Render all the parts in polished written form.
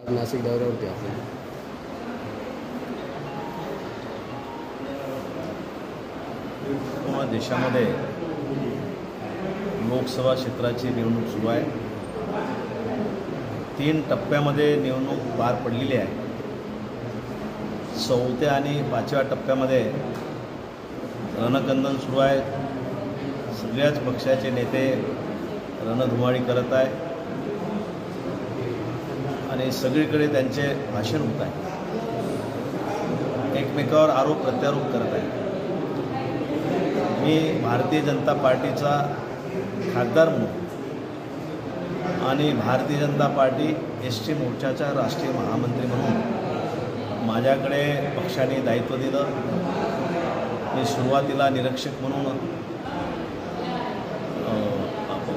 नाशिक दौऱ्यावरती आपण पूर्ण देशामध्ये लोकसभा क्षेत्राची निवडणूक सुरू आहे। 3 टप्प्यामध्ये निवडणूक पार पडलेली आहे। 4थ्या आणि 5व्या टप्प्यामध्ये रणकंदन सुरू आहे। सगळ्याच पक्षाचे नेते रणधुमाळी करत आहे आणि सगळीकडे त्यांचे भाषण होत आहे। एकमेकावर आरोप प्रत्यारोप करत आहे। मी भारतीय जनता पार्टीचा खासदार म्हणून आणि भारतीय जनता पार्टी एसटी मोर्चाचा राष्ट्रीय महामंत्री म्हणून माझ्याकडे पक्षाने दायित्व दिलं। मी सुरुवातीला निरीक्षक म्हणून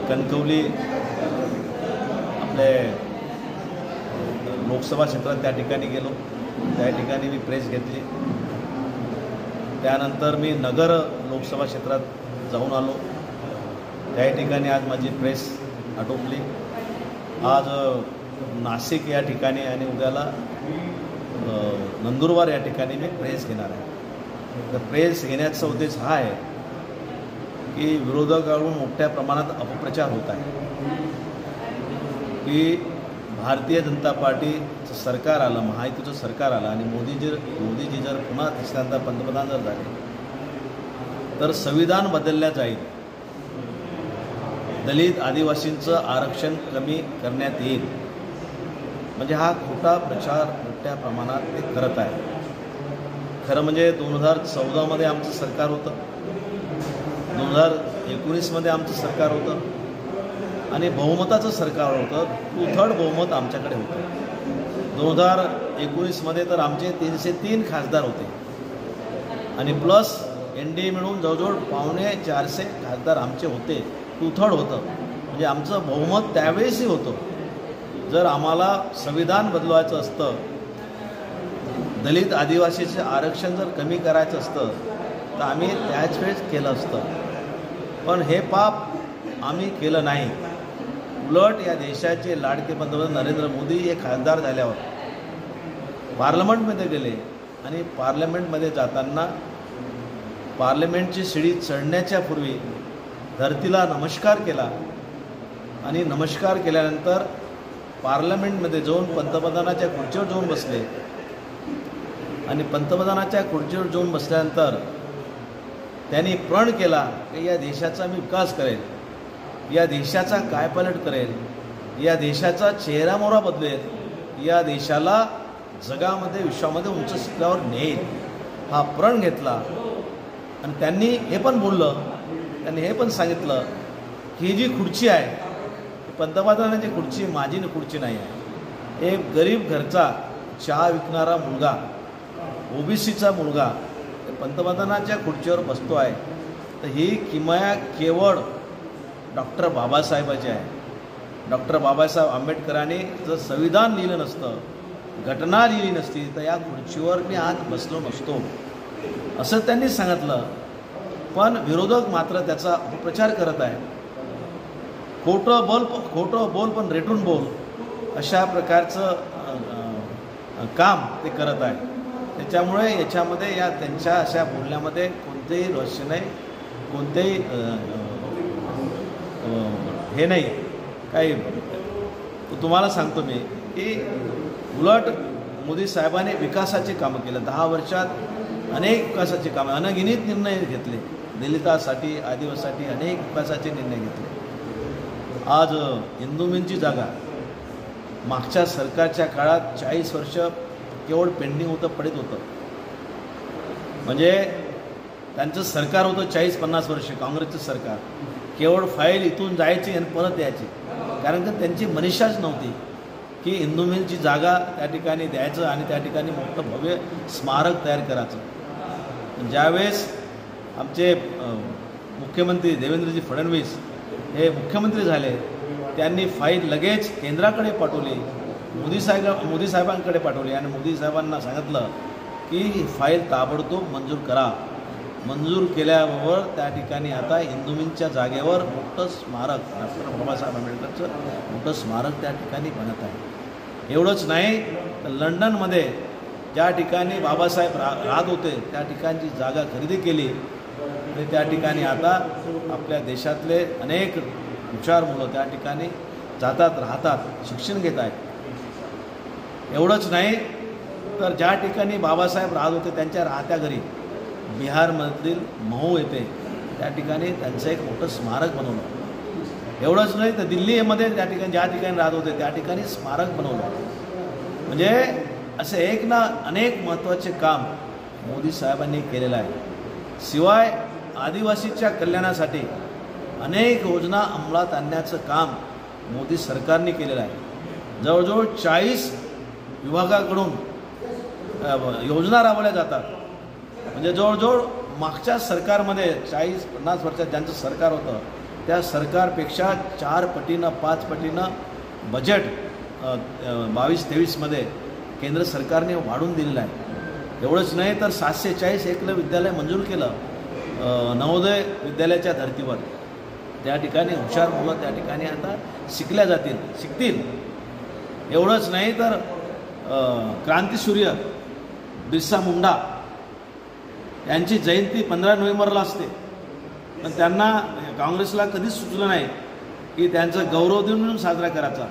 कणकवली आपले लोकसभा क्षेत्रात त्या ठिकाणी गेलो। त्या ठिकाणी मी प्रेस घेतली। त्यानंतर मी नगर लोकसभा क्षेत्रात जाऊन आलो। त्या ठिकाणी आज माझी प्रेस आटोपली। आज नाशिक या ठिकाणी आणि उद्याला नंदुरबार या ठिकाणी मी प्रेस घेणार आहे। तर प्रेस घेण्याचा उद्देश हा आहे की विरोधकाकडून मोठ्या प्रमाणात अपप्रचार होत आहे की भारतीय जनता पार्टीचं सरकार आलं, महायुतीचं सरकार आलं आणि मोदीजी जर पुन्हा तिसऱ्यांदा पंतप्रधान जर झाले तर संविधान बदलल्या जाईल, दलित आदिवासींचं आरक्षण कमी करण्यात येईल। म्हणजे हा खोटा प्रचार मोठ्या प्रमाणात ते करत आहे। खरं म्हणजे 2014मध्ये आमचं सरकार होतं, 2019मध्ये आमचं सरकार होतं आणि बहुमताचं सरकार होतं। 2/3 बहुमत आमच्याकडे होतं। 2019मध्ये तर आमचे 303 खासदार होते आणि प्लस NDA मिळून जवळजवळ 450 खासदार आमचे होते। 2/3 होतं म्हणजे आमचं बहुमत त्यावेळेसही होतं। जर आम्हाला संविधान बदलवायचं असतं, दलित आदिवासीचे आरक्षण जर कमी करायचं असतं तर आम्ही त्याच वेळेस केलं असतं, पण हे पाप आम्ही केलं नाही। उलट या देशाचे लाडके पंतप्रधान नरेंद्र मोदी हे खासदार झाल्यावर पार्लमेंटमध्ये गेले आणि पार्लमेंटमध्ये जाताना पार्लमेंटची शिडी चढण्याच्या पूर्वी धरतीला नमस्कार केला आणि नमस्कार केल्यानंतर पार्लमेंटमध्ये जाऊन पंतप्रधानाच्या खुर्चीवर जाऊन बसले आणि पंतप्रधानाच्या खुर्चीवर जाऊन बसल्यानंतर त्यांनी प्रण केला की या देशाचा मी विकास करेल, या देशाचा कायपालट करेल, या देशाचा चेहरामोहरा बदलेल, या देशाला जगामध्ये विश्वामध्ये उंच शिखरावर नेईल, हा प्रण घेतला। आणि त्यांनी हे पण बोललं, त्यांनी हे पण सांगितलं की ही जी खुर्ची आहे पंतप्रधानाची खुर्ची माझी खुर्ची नाही आहे। एक गरीब घरचा चहा विकणारा मुलगा, OBCचा मुलगा पंतप्रधानाच्या खुर्चीवर बसतो आहे, तर ही किमया केवळ डॉक्टर बाबासाहेबाची आहे। डॉक्टर बाबासाहेब आंबेडकरांनी जर संविधान लिहिलं नसतं, घटना लिहिली नसती तर या खुर्चीवर मी आज बसलो नसतो, असं त्यांनी सांगितलं। पण विरोधक मात्र त्याचा अपप्रचार करत आहे। खोटं बोल पण रेटून बोल, अशा प्रकारचं काम ते करत आहे। त्याच्यामुळे याच्यामध्ये या त्यांच्या अशा बोलण्यामध्ये कोणतेही रहस्य नाही, कोणतेही हे नाही काही। तुम्हाला सांगतो मी की उलट मोदी साहेबांनी विकासाची कामं केलं। 10 वर्षात अनेक विकासाची कामं, अनगिनित निर्णय घेतले, दलितासाठी आदिवासीसाठी अनेक विकासाचे निर्णय घेतले। आज इंदुमिलची जागा मागच्या सरकारच्या काळात 40 वर्ष केवळ पेंडिंग होतं, पडत होतं। म्हणजे त्यांचं सरकार होतं 40-50 वर्ष, काँग्रेसचं सरकार। केवळ फाईल इथून जायची आणि परत यायची, कारण की त्यांची मनीषाच नव्हती की इंदुमिलची जागा त्या ठिकाणी द्यायचं आणि त्या ठिकाणी मोठं भव्य स्मारक तयार करायचं। ज्यावेळेस आमचे मुख्यमंत्री देवेंद्रजी फडणवीस हे मुख्यमंत्री झाले, त्यांनी फाईल लगेच केंद्राकडे पाठवली, मोदी साहेबांकडे पाठवली आणि मोदी साहेबांना सांगितलं की ही फाईल ताबडतोब मंजूर करा। मंजूर केल्यावर त्या ठिकाणी आता इंदुमिलच्या जागेवर मोठं स्मारक, डॉक्टर बाबासाहेब आंबेडकरचं मोठं स्मारक त्या ठिकाणी बनत आहे। एवढंच नाही तर लंडनमध्ये ज्या ठिकाणी बाबासाहेब राहत होते त्या ठिकाणची जागा खरेदी केली आणि त्या ठिकाणी आता आपल्या देशातले अनेक हुशार मुलं त्या ठिकाणी जातात, राहतात, शिक्षण घेत आहेत. एवढंच नाही तर ज्या ठिकाणी बाबासाहेब राहत होते त्यांच्या राहत्या घरी बिहारमधील महू येथे त्या ठिकाणी त्यांचं एक मोठं स्मारक बनवलं. एवढंच नाही तर दिल्लीमध्ये त्या ठिकाणी ज्या ठिकाणी राहत होते त्या ठिकाणी स्मारक बनवलं. म्हणजे असे एक ना अनेक महत्त्वाचे काम मोदी साहेबांनी केलेलं आहे. शिवाय आदिवासीच्या कल्याणासाठी अनेक योजना अंमलात आणण्याचं काम मोदी सरकारने केलेलं आहे. जवळजवळ 40 विभागाकडून योजना राबवल्या जातात. म्हणजे जवळजवळ मागच्या सरकारमध्ये 40-50 वर्षात ज्यांचं सरकार होतं त्या सरकारपेक्षा 4 पटीनं 5 पटीनं बजेट 22-23मध्ये केंद्र सरकारने वाढवून दिलेलं आहे. एवढंच नाही तर 740 एकलव्य विद्यालय मंजूर केलं नवोदय विद्यालयाच्या धर्तीवर. त्या ठिकाणी हुशार मुलं त्या ठिकाणी आता शिकतील. एवढंच नाही तर क्रांतीसूर्य बिरसा मुंडा यांची जयंती 15 नोव्हेंबरला असते, पण त्यांना काँग्रेसला कधीच सुचलं नाही की त्यांचं गौरव दिन म्हणून साजरा करायचा.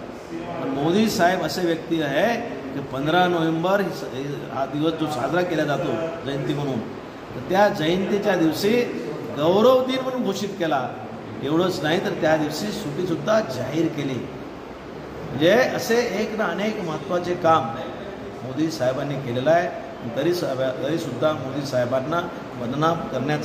पण मोदी साहेब असे व्यक्ती आहे की 15 नोव्हेंबर हा दिवस जो साजरा केला जातो जयंती म्हणून, तर त्या जयंतीच्या दिवशी गौरव दिन म्हणून घोषित केला. एवढंच नाही तर त्या दिवशी सुट्टीसुद्धा जाहीर केली. म्हणजे असे एक ना अनेक महत्त्वाचे काम मोदी साहेबांनी केलेलं आहे. तरीसुद्धा मोदी साहेबांना बदनाम करण्याचं